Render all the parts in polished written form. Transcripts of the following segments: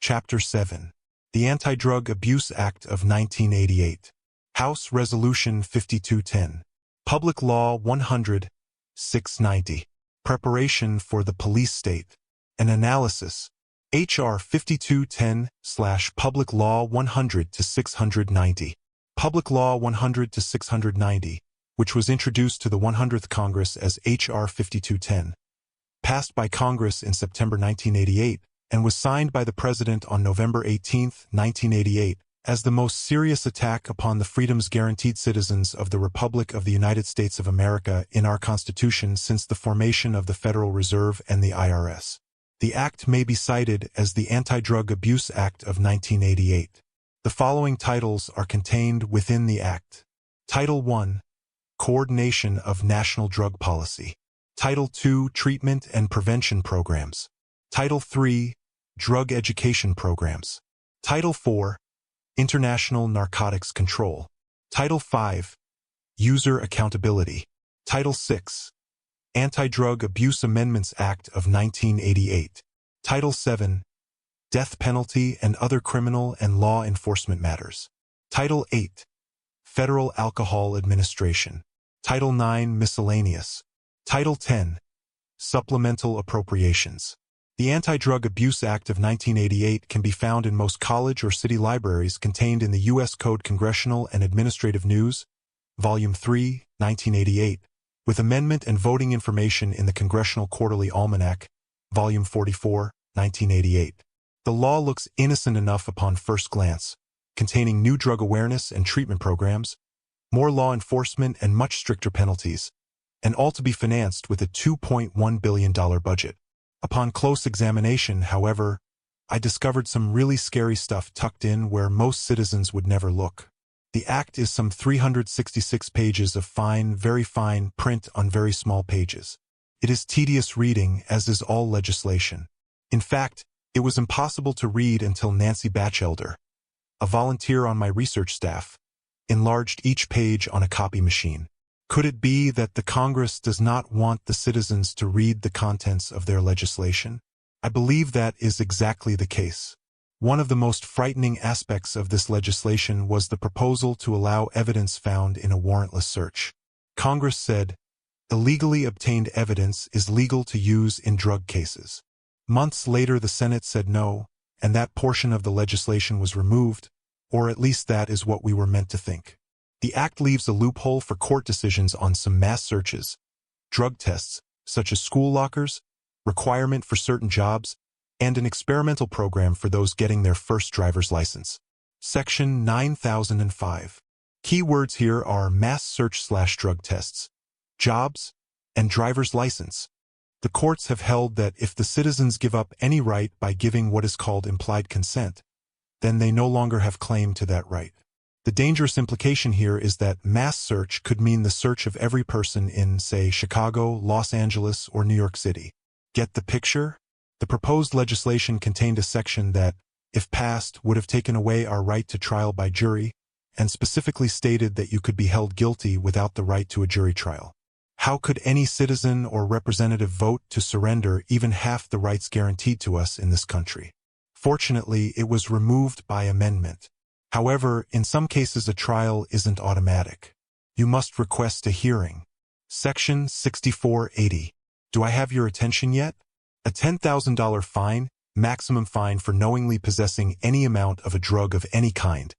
Chapter 7. The Anti-Drug Abuse Act of 1988. House Resolution 5210. Public Law 100-690. Preparation for the Police State. An Analysis. H.R. 5210/Public Law 100-690. Public Law 100-690, which was introduced to the 100th Congress as H.R. 5210, passed by Congress in September 1988, and was signed by the President on November 18, 1988, as the most serious attack upon the freedoms guaranteed citizens of the Republic of the United States of America in our Constitution since the formation of the Federal Reserve and the IRS. The Act may be cited as the Anti-Drug Abuse Act of 1988. The following titles are contained within the Act. Title 1. Coordination of National Drug Policy. Title 2. Treatment and Prevention Programs. Title 3. Drug Education Programs. Title 4. International Narcotics Control. Title 5. User Accountability. Title 6. Anti-Drug Abuse Amendments Act of 1988. Title 7. Death Penalty and Other Criminal and Law Enforcement Matters. Title 8. Federal Alcohol Administration. Title 9. Miscellaneous. Title 10. Supplemental Appropriations. The Anti-Drug Abuse Act of 1988 can be found in most college or city libraries contained in the U.S. Code Congressional and Administrative News, Volume 3, 1988, with amendment and voting information in the Congressional Quarterly Almanac, Volume 44, 1988. The law looks innocent enough upon first glance, containing new drug awareness and treatment programs, more law enforcement and much stricter penalties, and all to be financed with a $2.1 billion budget. Upon close examination, however, I discovered some really scary stuff tucked in where most citizens would never look. The Act is some 366 pages of fine, very fine print on very small pages. It is tedious reading, as is all legislation. In fact, it was impossible to read until Nancy Batchelder, a volunteer on my research staff, enlarged each page on a copy machine. Could it be that the Congress does not want the citizens to read the contents of their legislation? I believe that is exactly the case. One of the most frightening aspects of this legislation was the proposal to allow evidence found in a warrantless search. Congress said, illegally obtained evidence is legal to use in drug cases. Months later, the Senate said no, and that portion of the legislation was removed, or at least that is what we were meant to think. The Act leaves a loophole for court decisions on some mass searches, drug tests, such as school lockers, requirement for certain jobs, and an experimental program for those getting their first driver's license. Section 9005. Keywords here are mass search/drug tests, jobs, and driver's license. The courts have held that if the citizens give up any right by giving what is called implied consent, then they no longer have claim to that right. The dangerous implication here is that mass search could mean the search of every person in, say, Chicago, Los Angeles, or New York City. Get the picture? The proposed legislation contained a section that, if passed, would have taken away our right to trial by jury, and specifically stated that you could be held guilty without the right to a jury trial. How could any citizen or representative vote to surrender even half the rights guaranteed to us in this country? Fortunately, it was removed by amendment. However, in some cases a trial isn't automatic. You must request a hearing. Section 6480. Do I have your attention yet? A $10,000 fine, maximum fine for knowingly possessing any amount of a drug of any kind,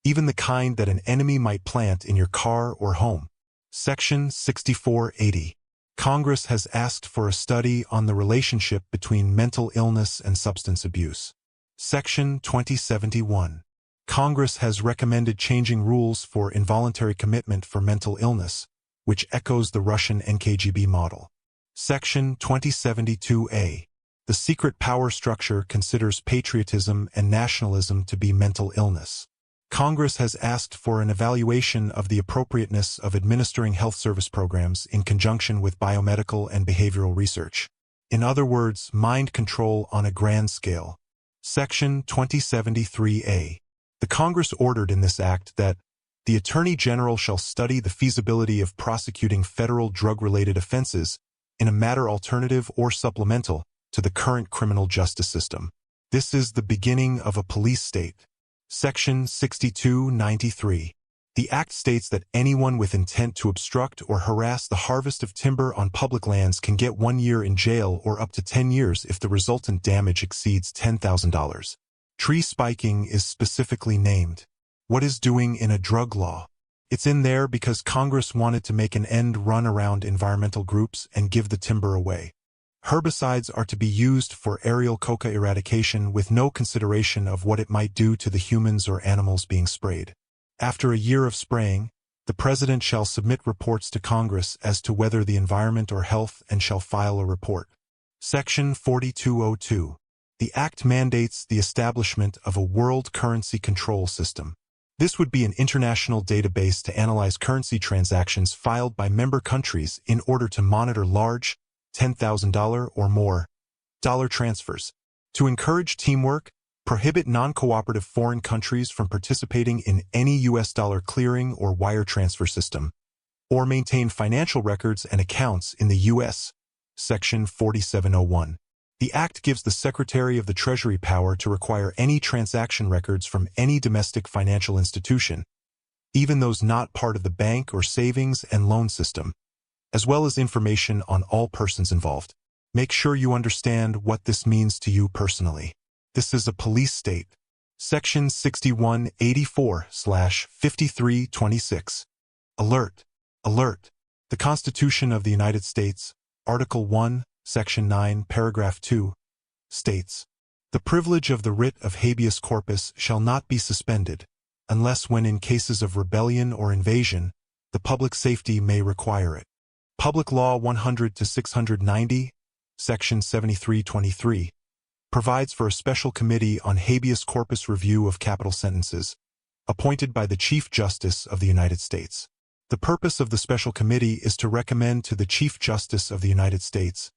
even the kind that an enemy might plant in your car or home. Section 6480. Congress has asked for a study on the relationship between mental illness and substance abuse. Section 2071. Congress has recommended changing rules for involuntary commitment for mental illness, which echoes the Russian NKGB model. Section 2072A. The secret power structure considers patriotism and nationalism to be mental illness. Congress has asked for an evaluation of the appropriateness of administering health service programs in conjunction with biomedical and behavioral research. In other words, mind control on a grand scale. Section 2073A. The Congress ordered in this act that the Attorney General shall study the feasibility of prosecuting federal drug-related offenses in a matter alternative or supplemental to the current criminal justice system. This is the beginning of a police state. Section 6293. The Act states that anyone with intent to obstruct or harass the harvest of timber on public lands can get 1 year in jail or up to 10 years if the resultant damage exceeds $10,000. Tree spiking is specifically named. What is doing in a drug law? It's in there because Congress wanted to make an end run around environmental groups and give the timber away. Herbicides are to be used for aerial coca eradication with no consideration of what it might do to the humans or animals being sprayed. After a year of spraying, the President shall submit reports to Congress as to whether the environment or health and shall file a report. Section 4202. The Act mandates the establishment of a world currency control system. This would be an international database to analyze currency transactions filed by member countries in order to monitor large, $10,000 or more, dollar transfers. To encourage teamwork, prohibit non-cooperative foreign countries from participating in any U.S. dollar clearing or wire transfer system, or maintain financial records and accounts in the U.S. Section 4701. The Act gives the Secretary of the Treasury power to require any transaction records from any domestic financial institution, even those not part of the bank or savings and loan system, as well as information on all persons involved. Make sure you understand what this means to you personally. This is a police state. Section 6184/5326. Alert. Alert. The Constitution of the United States, Article 1, Section 9, Paragraph 2, states, "The privilege of the writ of habeas corpus shall not be suspended, unless when in cases of rebellion or invasion, the public safety may require it." Public Law 100-690, Section 7323, provides for a special committee on habeas corpus review of capital sentences, appointed by the Chief Justice of the United States. The purpose of the special committee is to recommend to the Chief Justice of the United States,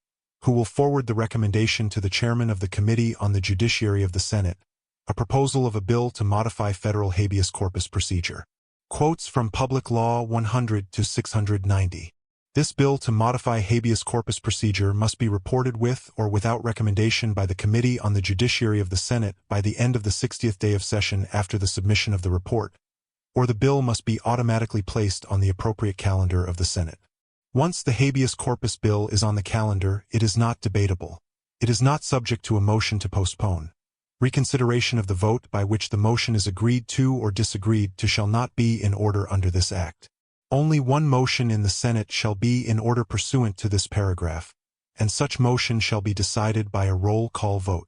who will forward the recommendation to the Chairman of the Committee on the Judiciary of the Senate, a proposal of a bill to modify federal habeas corpus procedure. Quotes from Public Law 100-690. This bill to modify habeas corpus procedure must be reported with or without recommendation by the Committee on the Judiciary of the Senate by the end of the 60th day of session after the submission of the report, or the bill must be automatically placed on the appropriate calendar of the Senate. Once the habeas corpus bill is on the calendar, it is not debatable. It is not subject to a motion to postpone. Reconsideration of the vote by which the motion is agreed to or disagreed to shall not be in order under this Act. Only one motion in the Senate shall be in order pursuant to this paragraph, and such motion shall be decided by a roll call vote.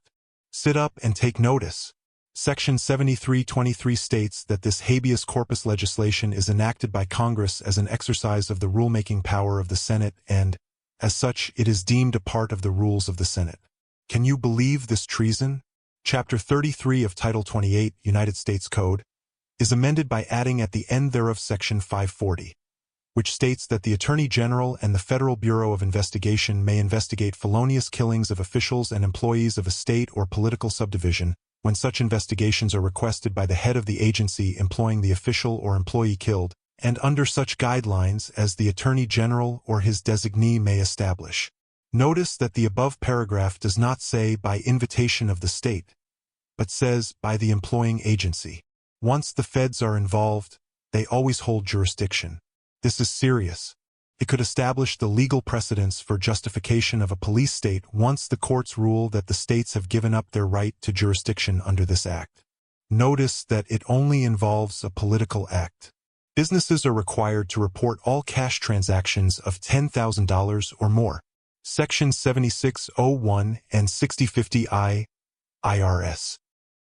Sit up and take notice. Section 7323 states that this habeas corpus legislation is enacted by Congress as an exercise of the rulemaking power of the Senate and, as such, it is deemed a part of the rules of the Senate. Can you believe this treason? Chapter 33 of Title 28, United States Code, is amended by adding at the end thereof Section 540, which states that the Attorney General and the Federal Bureau of Investigation may investigate felonious killings of officials and employees of a state or political subdivision when such investigations are requested by the head of the agency employing the official or employee killed, and under such guidelines as the Attorney General or his designee may establish. Notice that the above paragraph does not say by invitation of the state, but says by the employing agency. Once the feds are involved, they always hold jurisdiction. This is serious. It could establish the legal precedents for justification of a police state once the courts rule that the states have given up their right to jurisdiction under this Act. Notice that it only involves a political act. Businesses are required to report all cash transactions of $10,000 or more. Section 7601 and 6050I, IRS.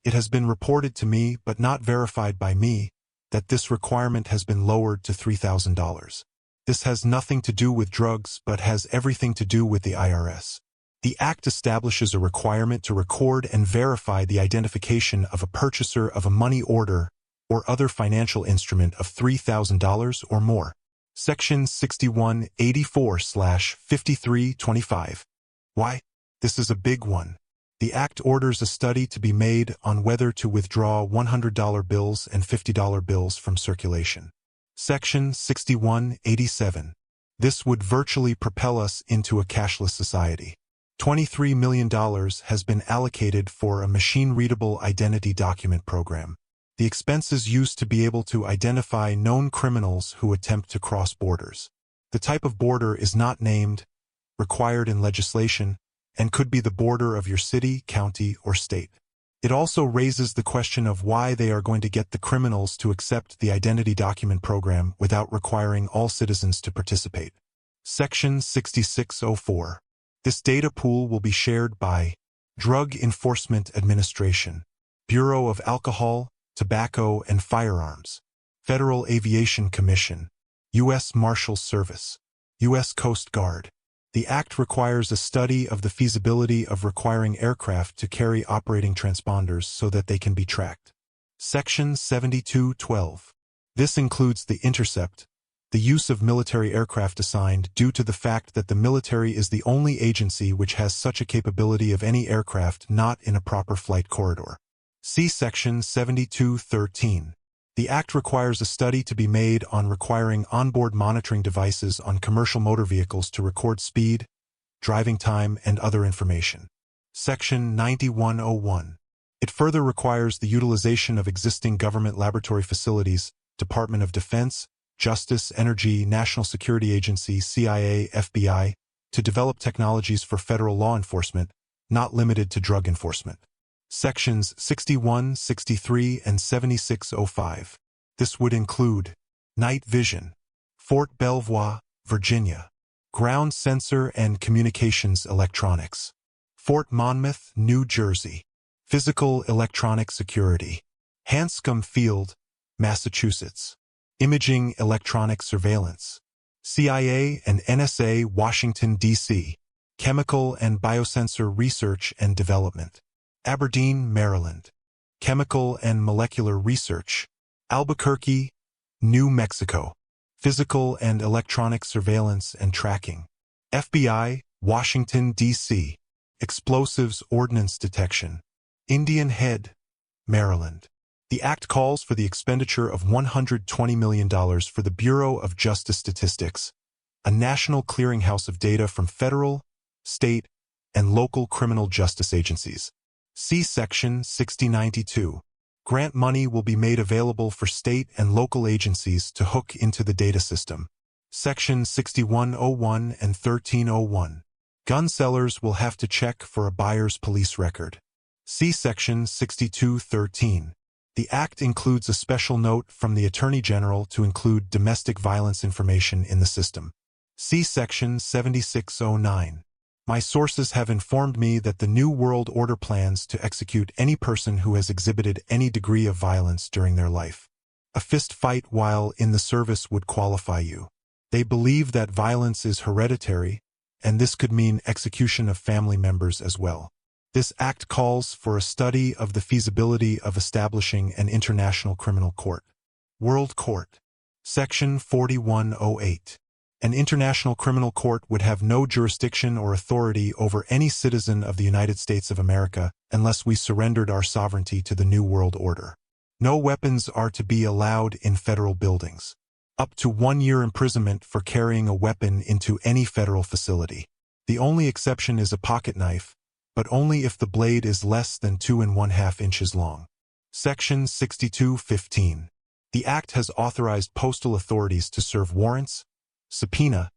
It has been reported to me, but not verified by me, that this requirement has been lowered to $3,000. This has nothing to do with drugs, but has everything to do with the IRS. The Act establishes a requirement to record and verify the identification of a purchaser of a money order or other financial instrument of $3,000 or more. Section 6184/5325. Why? This is a big one. The Act orders a study to be made on whether to withdraw $100 bills and $50 bills from circulation. Section 6187. This would virtually propel us into a cashless society. $23 million has been allocated for a machine-readable identity document program. The expenses used to be able to identify known criminals who attempt to cross borders. The type of border is not named, required in legislation, and could be the border of your city, county, or state. It also raises the question of why they are going to get the criminals to accept the identity document program without requiring all citizens to participate. Section 6604. This data pool will be shared by Drug Enforcement Administration, Bureau of Alcohol, Tobacco, and Firearms, Federal Aviation Commission, U.S. Marshals Service, U.S. Coast Guard. The Act requires a study of the feasibility of requiring aircraft to carry operating transponders so that they can be tracked. Section 7212. This includes the intercept, the use of military aircraft assigned due to the fact that the military is the only agency which has such a capability of any aircraft not in a proper flight corridor. See Section 7213. The Act requires a study to be made on requiring onboard monitoring devices on commercial motor vehicles to record speed, driving time, and other information. Section 9101. It further requires the utilization of existing government laboratory facilities, Department of Defense, Justice, Energy, National Security Agency, CIA, FBI, to develop technologies for federal law enforcement, not limited to drug enforcement. Sections 61, 63, and 7605. This would include night vision, Fort Belvoir, Virginia, ground sensor and communications electronics, Fort Monmouth, New Jersey, physical electronic security, Hanscom Field, Massachusetts, imaging electronic surveillance, CIA and NSA, Washington, D.C., chemical and biosensor research and development, Aberdeen, Maryland, chemical and molecular research, Albuquerque, New Mexico, physical and electronic surveillance and tracking, FBI, Washington, D.C., explosives ordnance detection, Indian Head, Maryland. The Act calls for the expenditure of $120 million for the Bureau of Justice Statistics, a national clearinghouse of data from federal, state, and local criminal justice agencies. See Section 6092. Grant money will be made available for state and local agencies to hook into the data system. Section 6101 and 1301. Gun sellers will have to check for a buyer's police record. See Section 6213. The Act includes a special note from the Attorney General to include domestic violence information in the system. See Section 7609. My sources have informed me that the New World Order plans to execute any person who has exhibited any degree of violence during their life. A fist fight while in the service would qualify you. They believe that violence is hereditary, and this could mean execution of family members as well. This Act calls for a study of the feasibility of establishing an international criminal court. World Court. Section 4108. An international criminal court would have no jurisdiction or authority over any citizen of the United States of America unless we surrendered our sovereignty to the New World Order. No weapons are to be allowed in federal buildings. Up to 1 year imprisonment for carrying a weapon into any federal facility. The only exception is a pocket knife, but only if the blade is less than 2 1/2 inches long. Section 6215. The Act has authorized postal authorities to serve warrants, subpoena,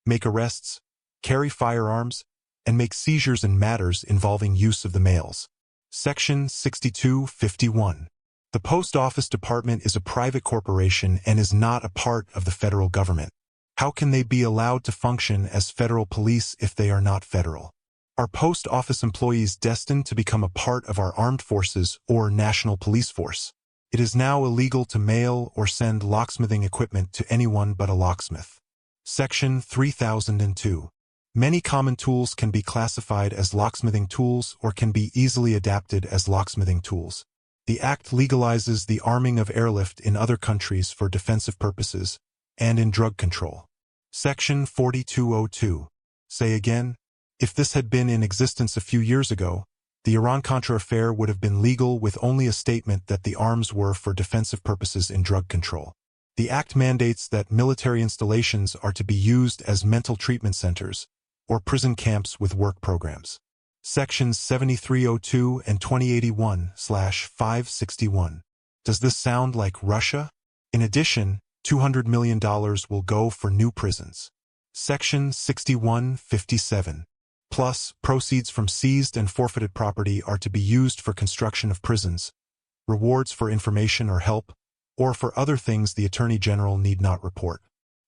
make arrests, carry firearms, and make seizures in matters involving use of the mails. Section 6251. The Post Office Department is a private corporation and is not a part of the federal government. How can they be allowed to function as federal police if they are not federal? Are post office employees destined to become a part of our armed forces or national police force? It is now illegal to mail or send locksmithing equipment to anyone but a locksmith. Section 3002. Many common tools can be classified as locksmithing tools or can be easily adapted as locksmithing tools. The Act legalizes the arming of airlift in other countries for defensive purposes and in drug control. Section 4202. Say again, if this had been in existence a few years ago, the Iran-Contra affair would have been legal with only a statement that the arms were for defensive purposes in drug control. The Act mandates that military installations are to be used as mental treatment centers, or prison camps with work programs. Sections 7302 and 2081/561. Does this sound like Russia? In addition, $200 million will go for new prisons. Section 6157. Plus, proceeds from seized and forfeited property are to be used for construction of prisons, rewards for information or help, or for other things the Attorney General need not report.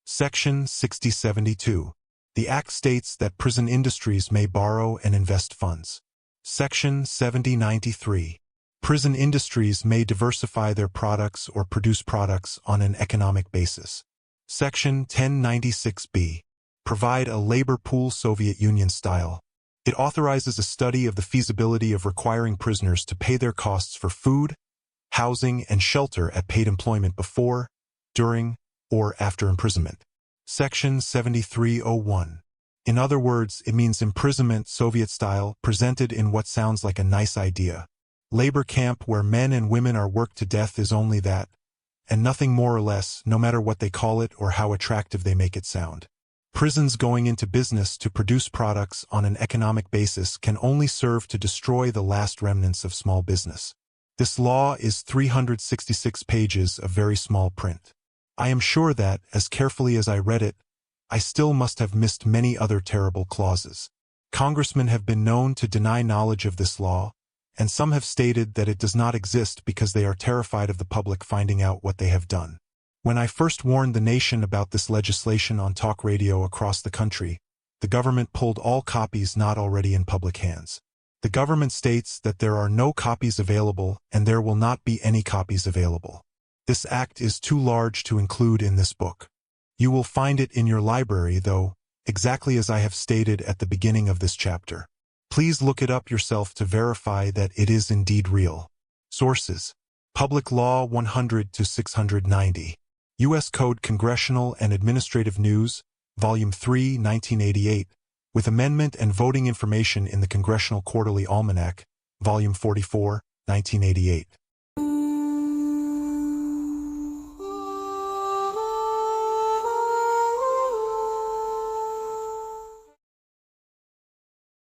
Section 6072. The Act states that prison industries may borrow and invest funds. Section 7093. Prison industries may diversify their products or produce products on an economic basis. Section 1096B. Provide a labor pool Soviet Union style. It authorizes a study of the feasibility of requiring prisoners to pay their costs for food, housing, and shelter at paid employment before, during, or after imprisonment. Section 7301. In other words, it means imprisonment Soviet style presented in what sounds like a nice idea. Labor camp where men and women are worked to death is only that, and nothing more or less, no matter what they call it or how attractive they make it sound. Prisons going into business to produce products on an economic basis can only serve to destroy the last remnants of small business. This law is 366 pages of very small print. I am sure that, as carefully as I read it, I still must have missed many other terrible clauses. Congressmen have been known to deny knowledge of this law, and some have stated that it does not exist because they are terrified of the public finding out what they have done. When I first warned the nation about this legislation on talk radio across the country, the government pulled all copies not already in public hands. The government states that there are no copies available and there will not be any copies available. This act is too large to include in this book. You will find it in your library, though, exactly as I have stated at the beginning of this chapter. Please look it up yourself to verify that it is indeed real. Sources: Public Law 100-690. U.S. Code Congressional and Administrative News, Volume 3, 1988, with amendment and voting information in the Congressional Quarterly Almanac, Volume 44, 1988.